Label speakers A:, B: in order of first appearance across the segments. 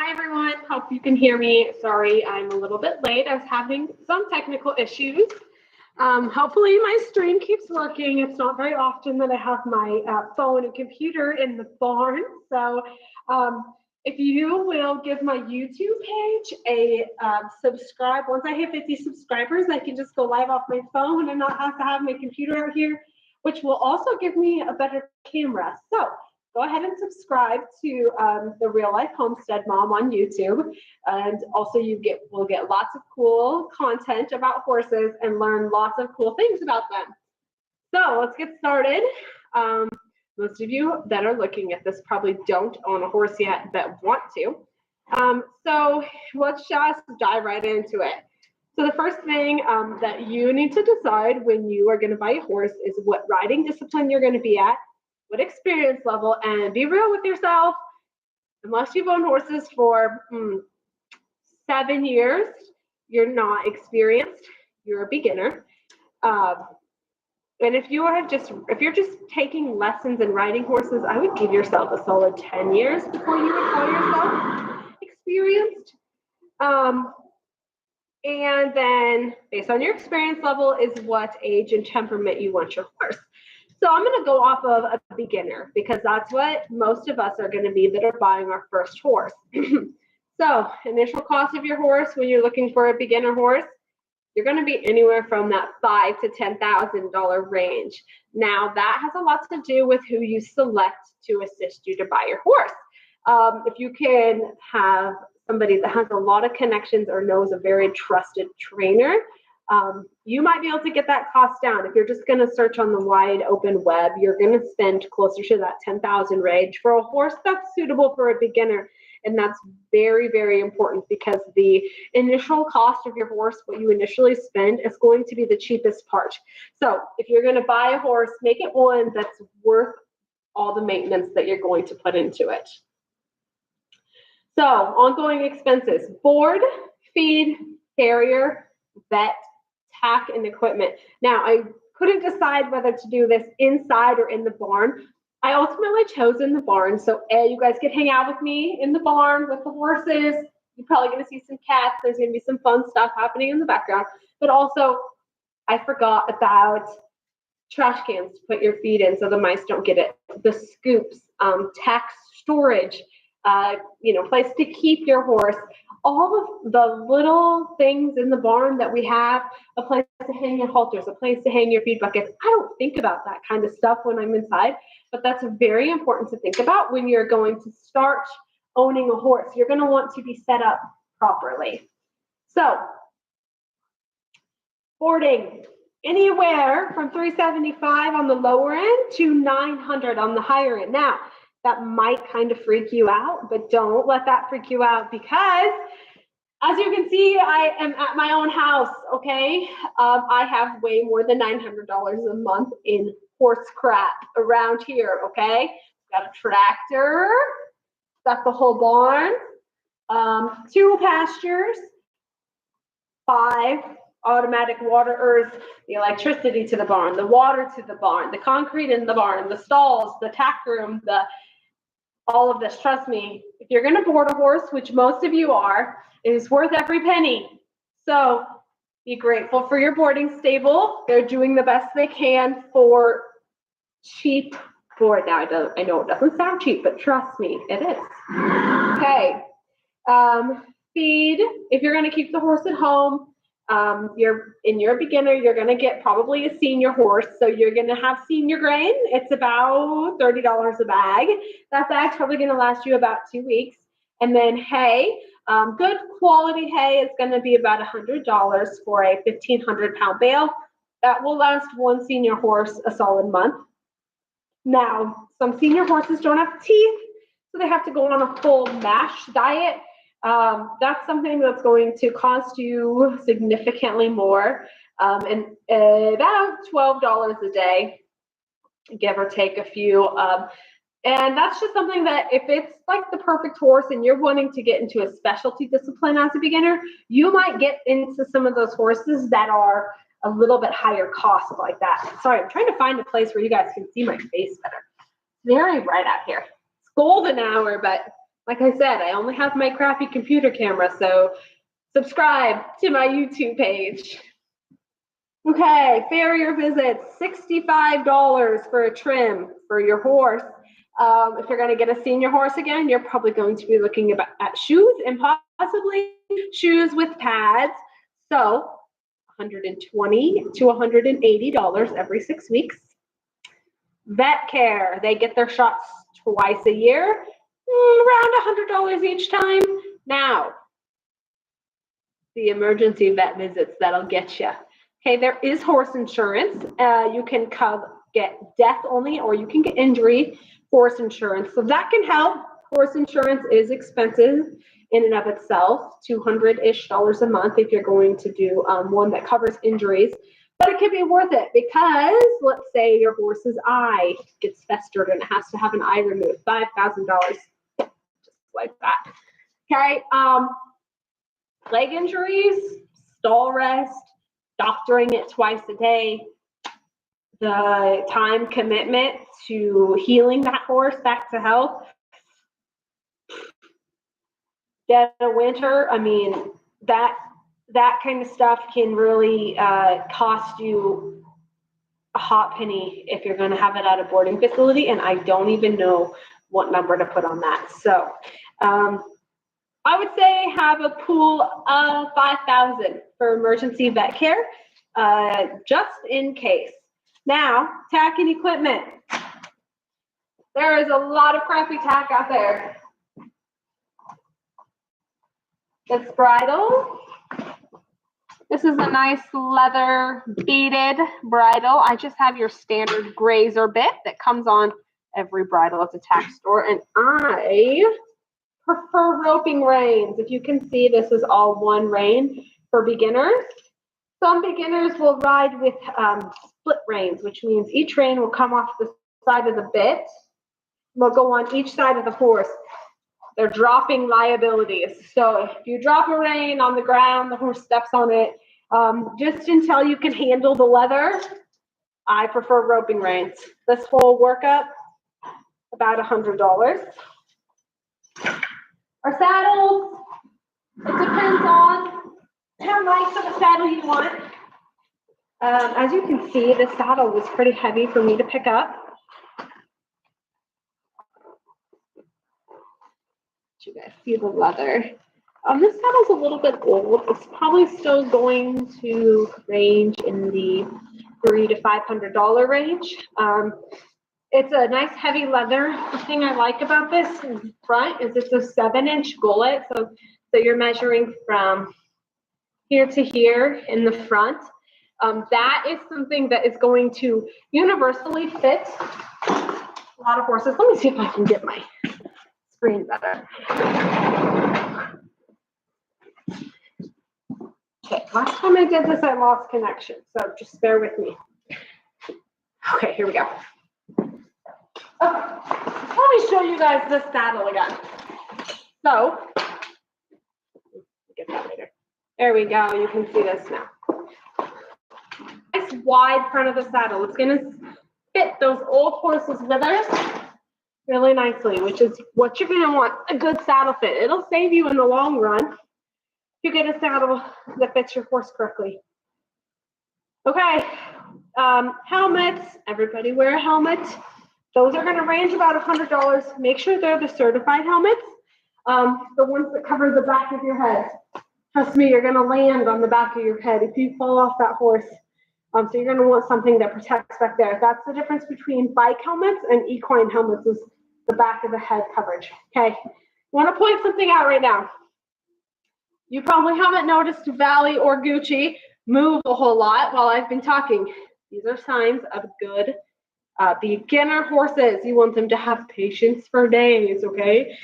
A: Hi everyone, hope you can hear me. Sorry, I'm a little bit late. I was having some technical issues. Hopefully my stream keeps working. It's not very often that I have my phone and computer in the barn. So if you will give my YouTube page a subscribe, once I hit 50 subscribers, I can just go live off my phone and not have to have my computer out here, which will also give me a better camera. So go ahead and subscribe to the Real Life Homestead Mom on YouTube, and also will get lots of cool content about horses and learn lots of cool things about them. So let's get started. Most of you that are looking at this probably don't own a horse yet but want to. So let's just dive right into it. So the first thing that you need to decide when you are going to buy a horse is what riding discipline you're going to be at, what experience level, and be real with yourself. Unless you've owned horses for 7 years, you're not experienced. You're a beginner. And if you're just taking lessons and riding horses, I would give yourself a solid 10 years before you would call yourself experienced. And then based on your experience level is what age and temperament you want your horse. So I'm going to go off of a beginner because that's what most of us are going to be that are buying our first horse. So initial cost of your horse when you're looking for a beginner horse, you're going to be anywhere from that $5,000 to $10,000 range. Now that has a lot to do with who you select to assist you to buy your horse. If you can have somebody that has a lot of connections or knows a very trusted trainer, you might be able to get that cost down. If you're just going to search on the wide open web, you're going to spend closer to that $10,000 range for a horse that's suitable for a beginner. And that's very, very important because the initial cost of your horse, what you initially spend, is going to be the cheapest part. So if you're going to buy a horse, make it one that's worth all the maintenance that you're going to put into it. So ongoing expenses: board, feed, farrier, vet, tack, and equipment. Now, I couldn't decide whether to do this inside or in the barn. I ultimately chose in the barn. So you guys could hang out with me in the barn with the horses. You're probably going to see some cats. There's going to be some fun stuff happening in the background. But also, I forgot about trash cans to put your feed in so the mice don't get it. The scoops, tack storage, place to keep your horse. All of the little things in the barn that we have, a place to hang your halters, a place to hang your feed buckets. I don't think about that kind of stuff when I'm inside, but that's very important to think about when you're going to start owning a horse. You're going to want to be set up properly. So, boarding, anywhere from $375 on the lower end to $900 on the higher end. Now, that might kind of freak you out, but don't let that freak you out because, as you can see, I am at my own house, okay? I have way more than $900 a month in horse crap around here, okay? Got a tractor, got the whole barn, 2 pastures, 5 automatic waterers, the electricity to the barn, the water to the barn, the concrete in the barn, the stalls, the tack room, all of this. Trust me, if you're going to board a horse, which most of you are, it is worth every penny. So be grateful for your boarding stable. They're doing the best they can for cheap board. Now, I know it doesn't sound cheap, but trust me, it is. Okay. Feed, if you're going to keep the horse at home, you're a beginner, you're going to get probably a senior horse. So you're going to have senior grain. It's about $30 a bag. That bag's probably going to last you about 2 weeks. And then hay, good quality hay is going to be about $100 for a 1,500-pound bale. That will last one senior horse a solid month. Now, some senior horses don't have teeth, so they have to go on a full mash diet. That's something that's going to cost you significantly more, and about $12 a day, give or take a few. And that's just something that if it's like the perfect horse and you're wanting to get into a specialty discipline as a beginner, you might get into some of those horses that are a little bit higher cost like that. Sorry, I'm trying to find a place where you guys can see my face better. It's very bright out here. It's golden hour, but Like I said, I only have my crappy computer camera, so subscribe to my YouTube page. Okay, farrier visits, $65 for a trim for your horse. If you're going to get a senior horse again, you're probably going to be looking at shoes and possibly shoes with pads. So $120 to $180 every 6 weeks. Vet care, they get their shots twice a year, around $100 each time. Now, the emergency vet visits, that'll get you. Okay, there is horse insurance. You can get death only, or you can get injury horse insurance. So that can help. Horse insurance is expensive in and of itself, $200-ish a month if you're going to do one that covers injuries. But it can be worth it because let's say your horse's eye gets festered and it has to have an eye removed, $5,000, just like that. Okay, leg injuries, stall rest, doctoring it twice a day, the time commitment to healing that horse back to health. Dead of winter, I mean, that kind of stuff can really cost you a hot penny if you're going to have it at a boarding facility, and I don't even know what number to put on that. So I would say have a pool of $5,000 for emergency vet care, just in case. Now, tack and equipment. There is a lot of crappy tack out there. This bridle. This is a nice leather beaded bridle. I just have your standard grazer bit that comes on every bridle at the tack store, and I prefer roping reins. If you can see, this is all one rein for beginners. Some beginners will ride with split reins, which means each rein will come off the side of the bit. Will go on each side of the horse. They're dropping liabilities. So if you drop a rein on the ground, the horse steps on it. Just until you can handle the leather, I prefer roping reins. This whole workup, about $100. Our saddles, it depends on how nice of a saddle you want. As you can see, this saddle was pretty heavy for me to pick up. You guys see the leather. This saddle's a little bit old. It's probably still going to range in the $300 to $500 range. It's a nice heavy leather. The thing I like about this in front is it's a 7-inch gullet. So you're measuring from here to here in the front. That is something that is going to universally fit a lot of horses. Let me see if I can get my screen better. Okay, last time I did this, I lost connection, so just bear with me. Okay, here we go. Okay, let me show you guys this saddle again. So, get that later. There we go, you can see this now. Nice wide front of the saddle. It's gonna fit those old horses' withers really nicely, which is what you're gonna want, a good saddle fit. It'll save you in the long run if you get a saddle that fits your horse correctly. Okay, helmets, everybody wear a helmet. Those are gonna range about $100. Make sure they're the certified helmets, the ones that cover the back of your head. Trust me, you're gonna land on the back of your head if you fall off that horse. So you're gonna want something that protects back there. That's the difference between bike helmets and equine helmets, is the back of the head coverage. Okay, I want to point something out right now. You probably haven't noticed Valley or Gucci move a whole lot while I've been talking. These are signs of good beginner horses. You want them to have patience for days, okay?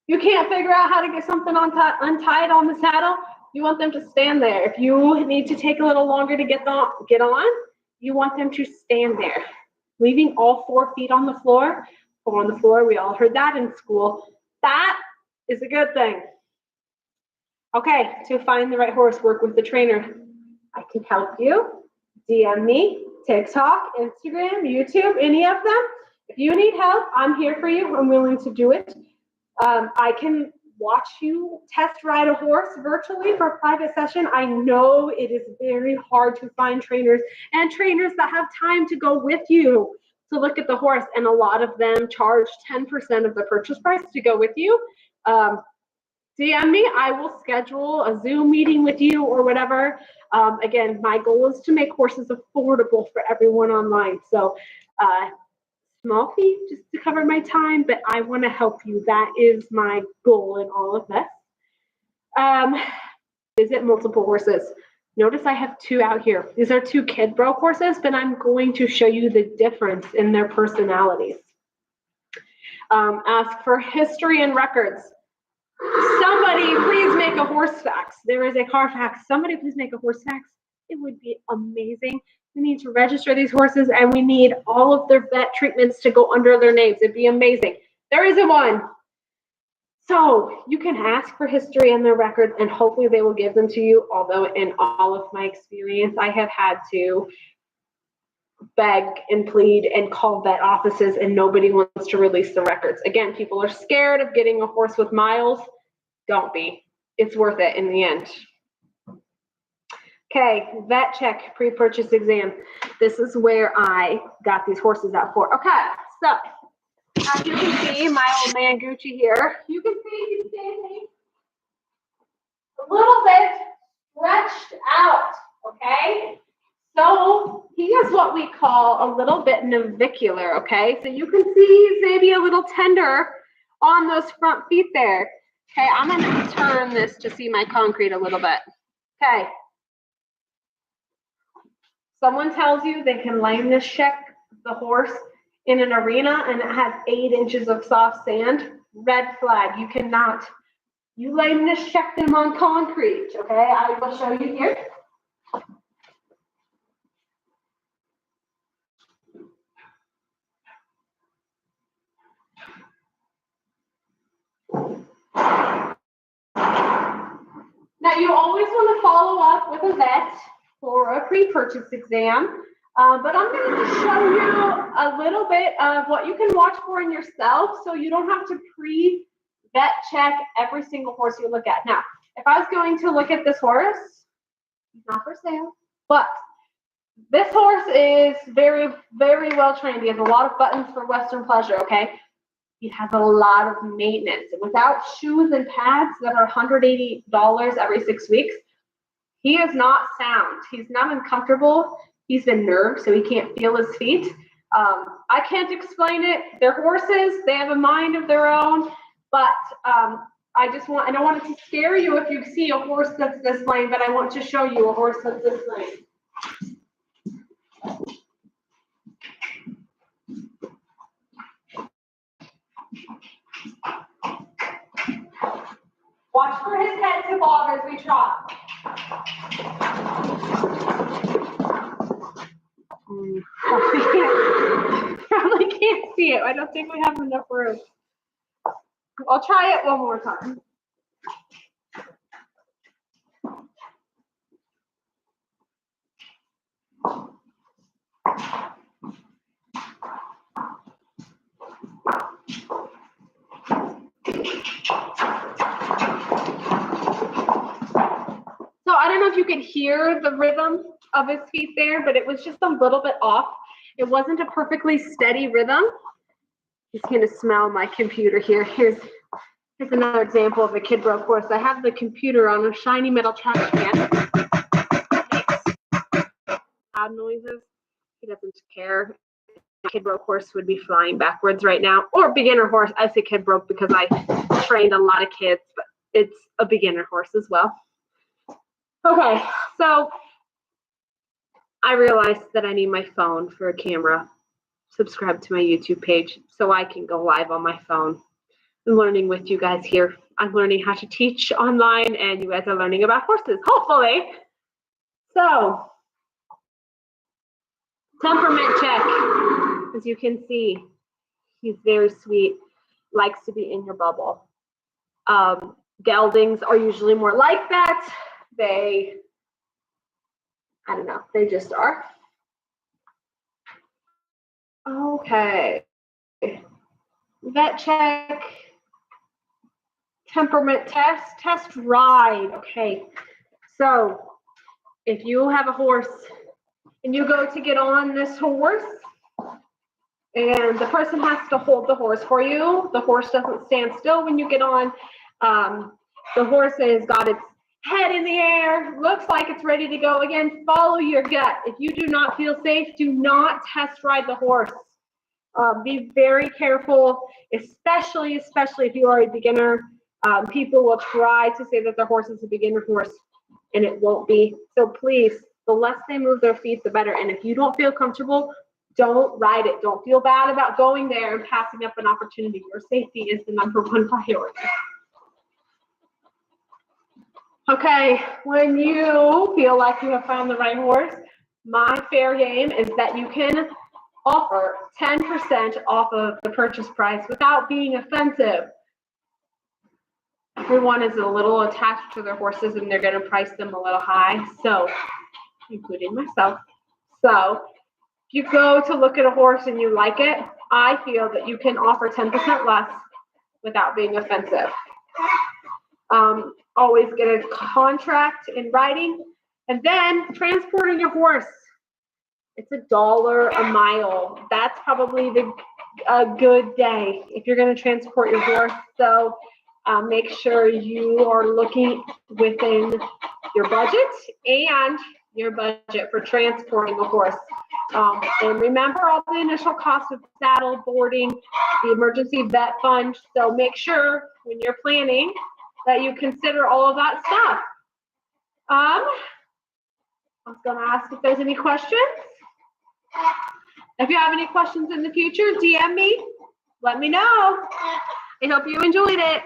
A: You can't figure out how to get something untied on the saddle. You want them to stand there. If you need to take a little longer to get on, you want them to stand there. Leaving all 4 feet on the floor, or on the floor, we all heard that in school. That is a good thing. Okay, to find the right horse, work with the trainer. I can help you. DM me, TikTok, Instagram, YouTube, any of them. If you need help, I'm here for you. I'm willing to do it. I can watch you test ride a horse virtually for a private session. I know it is very hard to find trainers and trainers that have time to go with you to look at the horse, and a lot of them charge 10% of the purchase price to go with you. DM me, I will schedule a Zoom meeting with you or whatever. Again, my goal is to make horses affordable for everyone online. So small fee just to cover my time, but I want to help you. That is my goal in all of this. Visit multiple horses. Notice I have two out here. These are two Kidbroke horses, but I'm going to show you the difference in their personalities. Ask for history and records. Somebody please make a horse fax. There is a Carfax. Somebody please make a horse fax. It would be amazing. We need to register these horses, and we need all of their vet treatments to go under their names. It'd be amazing. There isn't one. So you can ask for history and their records, and hopefully they will give them to you. Although in all of my experience, I have had to beg and plead and call vet offices, and nobody wants to release the records. Again, people are scared of getting a horse with miles. Don't be. It's worth it in the end. Okay, vet check, pre-purchase exam. This is where I got these horses out for. Okay, so as you can see, my old man Gucci here, you can see he's standing a little bit stretched out, okay? So he is what we call a little bit navicular, okay? So you can see he's maybe a little tender on those front feet there. Okay, I'm gonna turn this to see my concrete a little bit. Okay. Someone tells you they can lameness check the horse in an arena and it has 8 inches of soft sand. Red flag. You cannot. You lameness check them on concrete. Okay, I will show you here. Now you always want to follow up with a vet for a pre-purchase exam. But I'm going to show you a little bit of what you can watch for in yourself so you don't have to pre-vet check every single horse you look at. Now, if I was going to look at this horse, he's not for sale, but this horse is very, very well trained. He has a lot of buttons for Western pleasure, okay? He has a lot of maintenance. Without shoes and pads that are $180 every 6 weeks, he is not sound. He's not uncomfortable. He's been nerved, so he can't feel his feet. I can't explain it. They're horses. They have a mind of their own. But I don't want it to scare you if you see a horse that's this lame, but I want to show you a horse that's this lame. Watch for his head to bob as we trot. Probably can't see it. I don't think we have enough room. I'll try it one more time. So I don't know if you can hear the rhythm of his feet there, but it was just a little bit off. It wasn't a perfectly steady rhythm. He's going to smell my computer here. Here's another example of a Kidbroke horse. I have the computer on a shiny metal trash can. Loud noises. He doesn't care. A Kidbroke horse would be flying backwards right now. Or beginner horse. I say Kidbroke because I trained a lot of kids, but it's a beginner horse as well. Okay, so I realized that I need my phone for a camera. Subscribe to my YouTube page so I can go live on my phone. I'm learning with you guys here. I'm learning how to teach online, and you guys are learning about horses, hopefully. So, temperament check. As you can see, he's very sweet, likes to be in your bubble. Geldings are usually more like that. I don't know, they just are. Okay. Vet check. temperament test ride. Okay, so if you have a horse and you go to get on this horse and the person has to hold the horse for you, the horse doesn't stand still when you get on. The horse has got its head in the air, looks like it's ready to go again. Follow your gut. If you do not feel safe, do not test ride the horse. Be very careful, especially if you are a beginner. People will try to say that their horse is a beginner horse, and it won't be. So please, the less they move their feet, the better. And if you don't feel comfortable, don't ride it. Don't feel bad about going there and passing up an opportunity. Your safety is the #1 priority. Okay, when you feel like you have found the right horse, my fair game is that you can offer 10% off of the purchase price without being offensive. Everyone is a little attached to their horses and they're going to price them a little high, so including myself. So if you go to look at a horse and you like it, I feel that you can offer 10% less without being offensive. Always get a contract in writing, and then transporting your horse. It's $1 a mile. That's probably a good day if you're going to transport your horse. So make sure you are looking within your budget and your budget for transporting a horse. And remember all the initial costs of saddle, boarding, the emergency vet fund. So make sure when you're planning that you consider all of that stuff. I was going to ask if there's any questions. If you have any questions in the future, DM me. Let me know. I hope you enjoyed it.